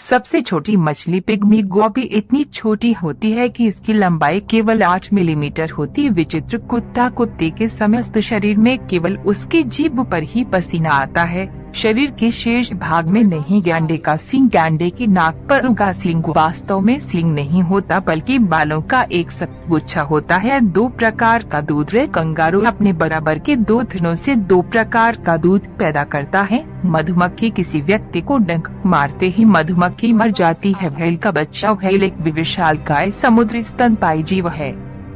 सबसे छोटी मछली पिग्मी गोबी इतनी छोटी होती है कि इसकी लंबाई केवल 8 मिलीमीटर होती है। विचित्र कुत्ते के समस्त शरीर में केवल उसकी जीभ पर ही पसीना आता है। शरीर के शेष भाग में नहीं। गैंडे का सींग। गैंडे की नाक पर उगा सींग वास्तव में सींग नहीं होता बल्कि बालों का एक सख्त गुच्छा होता है। 2 प्रकार का दूध। कंगारू अपने बराबर के 2 थनों से 2 प्रकार का दूध पैदा करता है। मधुमक्खी किसी व्यक्ति को डंक मारते ही मधुमक्खी मर जाती है। व्हेल का बच्चा। व्हेल एक विशालकाय समुद्री स्तनपायी जीव है।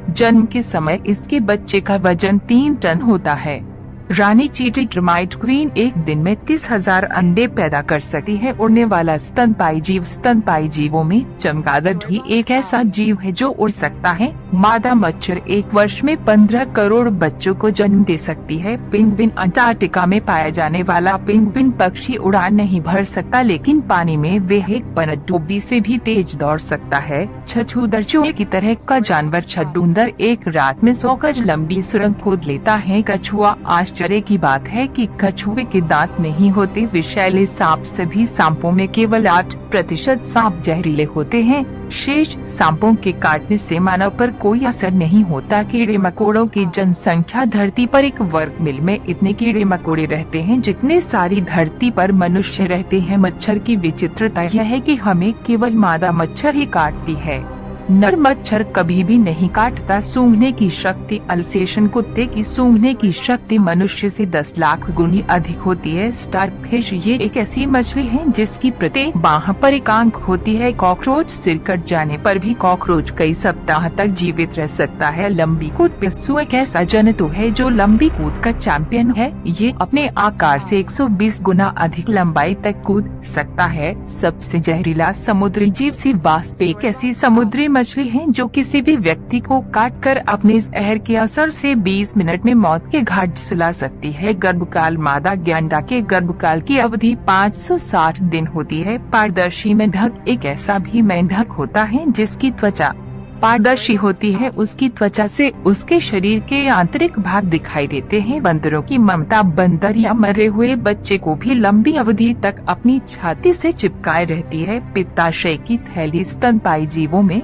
जन्म के समय इसके बच्चे का वजन 3 टन होता है। रानी चींटी टर्माइट क्वीन एक दिन में 30,000 अंडे पैदा कर सकती है। उड़ने वाला स्तनपायी जीव। स्तनपायी जीवों में चमगादड़ भी एक ऐसा जीव है जो उड़ सकता है। मादा मच्छर एक वर्ष में 15 करोड़ बच्चों को जन्म दे सकती है। पेंगुइन। अंटार्कटिका में पाया जाने वाला पेंगुइन पक्षी उड़ान नहीं भर सकता लेकिन पानी में वे एक पनडुब्बी से भी तेज दौड़ सकता है। छछूंदर। चूहे की तरह का जानवर छछूंदर एक रात में 100 गज लंबी सुरंग खोद लेता है। कछुआ। आश्चर्य की बात है कि कछुए के दांत नहीं होते। विषैले सांप। सभी सांपों में केवल 8% सांप जहरीले होते हैं। शेष सांपों के काटने से मानव पर कोई असर नहीं होता। कीड़े मकोड़ों की जनसंख्या। धरती पर एक वर्ग मील में इतने कीड़े मकोड़े रहते हैं जितने सारी धरती पर मनुष्य रहते हैं। मच्छर की विचित्रता यह है कि हमें केवल मादा मच्छर ही काटती है। नर मच्छर कभी भी नहीं काटता। सूंघने की शक्ति। अल्सेशन। कुत्ते की सूंघने की शक्ति मनुष्य से 10 लाख गुनी अधिक होती है। स्टारफिश। ये एक ऐसी मछली है जिसकी प्रत्येक बाह पर एक आंख होती है। कॉकरोच। सिर कट जाने पर भी कॉकरोच कई सप्ताह तक जीवित रह सकता है। लंबी कूद। पिस्सू एक ऐसा जंतु है जो लंबी कूद का चैंपियन है। ये अपने आकार से 120 गुना अधिक लंबाई तक कूद सकता है। सबसे जहरीला समुद्री जीव। सी वास्प एक ऐसी समुद्री मछली है जो किसी भी व्यक्ति को काटकर अपने जहर के असर से 20 मिनट में मौत के घाट सुला सकती है। गर्भकाल। मादा गैंडा के गर्भकाल की अवधि 560 दिन होती है। पारदर्शी मेंढक। एक ऐसा भी मेंढक होता है जिसकी त्वचा पारदर्शी होती है। उसकी त्वचा से उसके शरीर के आंतरिक भाग दिखाई देते हैं। बंदरों की ममता। बंदर या मरे हुए बच्चे को भी लंबी अवधि तक अपनी छाती से चिपकाए रहती है। पित्ताशय की थैली। स्तनपायी जीवों में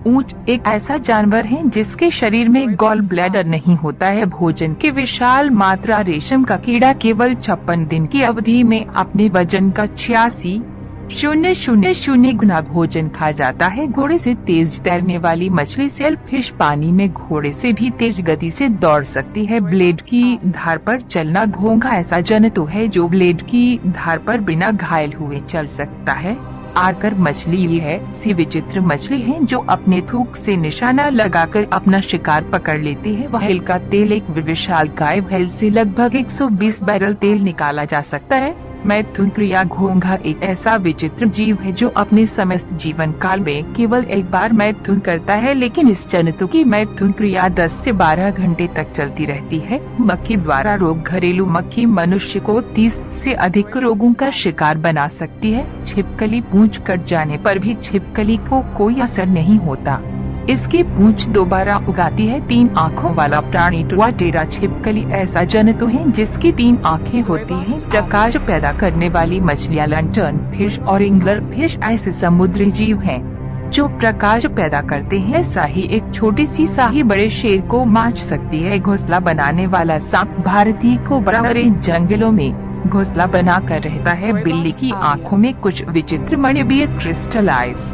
ऊंट एक ऐसा जानवर है जिसके शरीर में गॉल ब्लैडर नहीं होता है। भोजन की विशाल मात्रा। रेशम का कीड़ा केवल 56 दिन की अवधि में अपने वजन का 86,000 गुना भोजन खा जाता है। घोड़े से तेज तैरने वाली मछली। सेलफिश पानी में घोड़े से भी तेज गति से दौड़ सकती है। ब्लेड की धार पर चलना। घोंघा ऐसा जंतु है जो ब्लेड की धार पर बिना घायल हुए चल सकता है। आकर मछली ये है सी विचित्र मछली है जो अपने थूक से निशाना लगाकर अपना शिकार पकड़ लेती है। व्हेल का तेल। एक विशालकाय व्हेल से लगभग 120 बैरल तेल निकाला जा सकता है। मैथुन क्रिया। घोंघा एक ऐसा विचित्र जीव है जो अपने समस्त जीवन काल में केवल एक बार मैथुन करता है लेकिन इस जंतु की मैथुन क्रिया 10 से 12 घंटे तक चलती रहती है। मक्खी द्वारा रोग। घरेलू मक्खी मनुष्य को 30 से अधिक रोगों का शिकार बना सकती है। छिपकली। पूंछ कट जाने पर भी छिपकली को कोई असर नहीं होता। इसकी पूंछ दोबारा उगाती है। 3 आँखों वाला प्राणी। टुआटेरा। छिपकली ऐसा जंतु है जिसकी 3 आँखें होती हैं। प्रकाश पैदा करने वाली मछलियाँ। लंटर्न फिश और एंगलर फिश ऐसे समुद्री जीव हैं जो प्रकाश पैदा करते हैं। साही एक छोटी सी साही बड़े शेर को मार सकती है। घोंसला बनाने वाला सांप। भारतीय कोबरा बड़े जंगलों में घोंसला बनाकर रहता है। बिल्ली की आँखों में कुछ विचित्र मणिमय क्रिस्टलाइज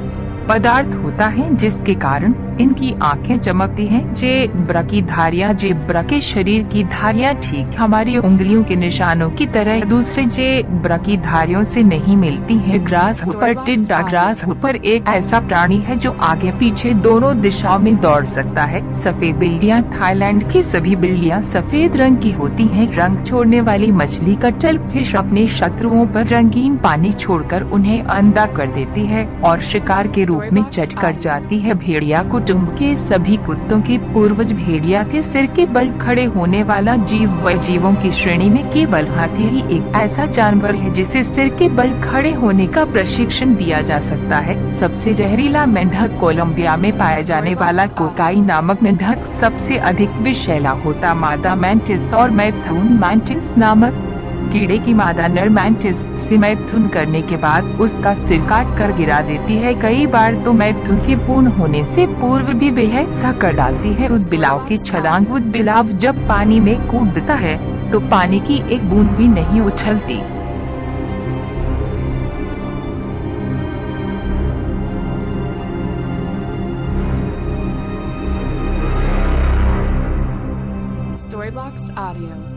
पदार्थ होता है जिसके कारण इनकी आंखें चमकती हैं। जेब्रा की धारियां। जेब्रा के शरीर की धारियां ठीक हमारी उंगलियों के निशानों की तरह दूसरे जेब्रा की धारियों से नहीं मिलती हैं। Grass Hooper. टिड्डा। ग्रास हुपर एक ऐसा प्राणी है जो आगे पीछे दोनों दिशाओं में दौड़ सकता है। सफेद बिल्लियां। थाईलैंड की सभी बिल्लियां सफेद रंग की होती हैं। रंग छोड़ने वाली मछली। कटल फिश अपने शत्रुओं पर रंगीन पानी छोड़कर उन्हें अंधा कर देती है और शिकार के रूप में चट कर जाती है। भेड़िया। कुटुंब के सभी कुत्तों के पूर्वज भेड़िया के सिर के बल खड़े होने वाला जीव। व जीवों की श्रेणी में केवल हाथी ही एक ऐसा जानवर है जिसे सिर के बल खड़े होने का प्रशिक्षण दिया जा सकता है। सबसे जहरीला मेंढक। कोलंबिया में पाया जाने वाला कोकाई नामक मेंढक सबसे अधिक विषैला होता। मादा मैंटिस और मैथुन मैंटिस नामक कीड़े की मादा नर मैंटिस से मैथुन करने के बाद उसका सिर काट कर गिरा देती है। कई बार तो मैथुन के पूर्ण होने से पूर्व भी बेहद सा कर डालती है। उस बिलाव की छलांग उद बिलाव जब पानी में कूदता है तो पानी की एक बूंद भी नहीं उछलती। Storyblocks Audio.